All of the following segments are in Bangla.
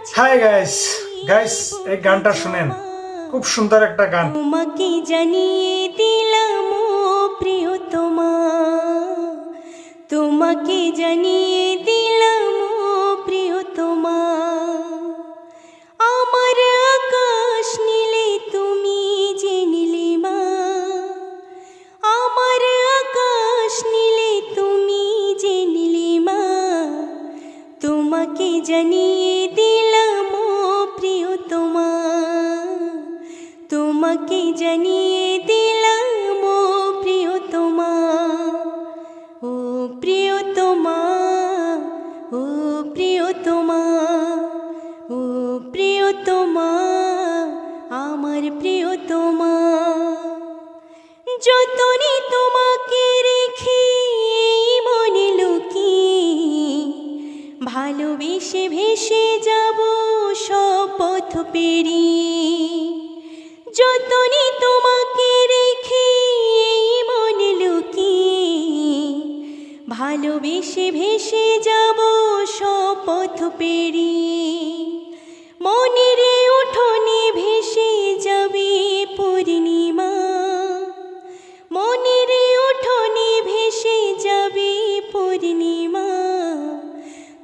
হাই গাইস গাইস এই গানটা শুনেন, খুব সুন্দর একটা গান। তোমাকে জানিয়ে দিলাম ও প্রিয়তমা, তোমাকে জানিয়ে দিলাম ও প্রিয়তমা, আমার আকাশ নীলে তুমি যে নীলিমা, আমার আকাশ নীলে তুমি যে নীলিমা, তোমাকে জানিয়ে দিলাম ও প্রিয়তমা, তোমাকে জানিয়ে দিলাম ও প্রিয়তমা, ও প্রিয়তমা, ও প্রিয়তমা, ও প্রিয়তমা, আমার প্রিয়তমা, যতনে তোমাকে রেখে মনে লুকিয়ে ভালোবেসে ভেসে যাব সব পথ পেরিয়ে, যতনে তোমাকে রেখে মনে লুকিয়ে ভালোবেসে ভেসে যাব সব পথ পেরিয়ে, মনের উঠোনে ভেসে যাবে পূর্ণিমা, মনের উঠোনে ভেসে যাবে পূর্ণিমা,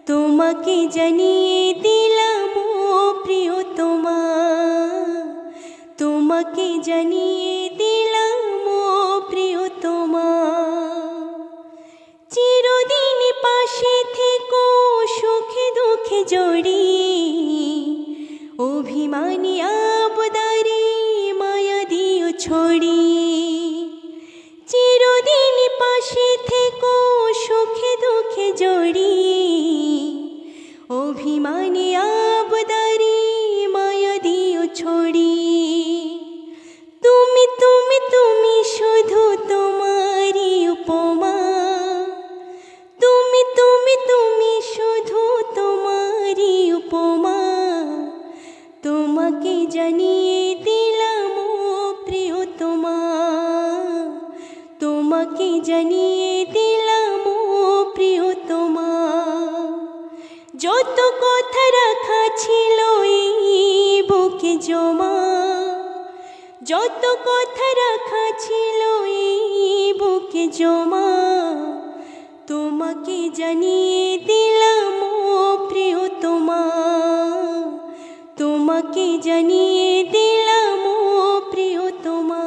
তোমাকে জানিয়ে দিলাম ও প্রিয়তমা, তোমাকে জানিয়ে দিলাম ও প্রিয়তমা, চিরদিন পাশে থেকো সুখে দুঃখে জড়িয়ে, অভিমানী আবদারে মায়া দিও ছড়িয়ে, চিরদিন পাশে থেকো সুখে দুঃখে জড়িয়ে, অভিমানী আবদারে মায়া দিও ছড়িয়ে, তুমি তুমি তুমি শুধু তোমারই উপমা, তুমি তুমি তুমি শুধু তোমারই উপমা, তোমাকে জানিয়ে দিলাম ও প্রিয়তমা, তোমাকে জানিয়ে দিলাম ও প্রিয়তমা, যত কথা রাখা ছিল এই বুকে জমা, যত কথা রাখা ছিল এই বুকে জমা, তোমাকে জানিয়ে দিলাম ও প্রিয়তমা, তোমাকে জানিয়ে দিলাম ও প্রিয়তমা,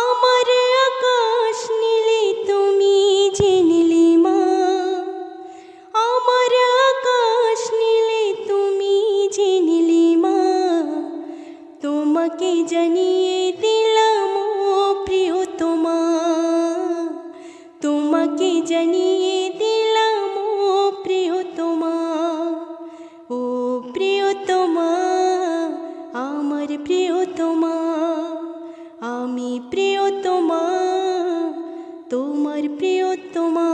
আমার আকাশ নীলে তুমি যে নীলিমা, আমার আকাশ নীলে তুমি যে নীলিমা, তোমাকে জানিয়ে দিলাম ও প্রিয়তমা, তোমাকে জানিয়ে দিলাম ও প্রিয়তমা, ও প্রিয়তমা, আমার প্রিয়তমা, আমি প্রিয়তমা, তোমার প্রিয়তমা।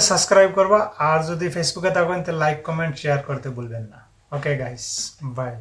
সাবস্ক্রাইব করবা, আর যদি ফেসবুকে থাকেন তো লাইক কমেন্ট শেয়ার করতে ভুলবেন না। Okay guys, by.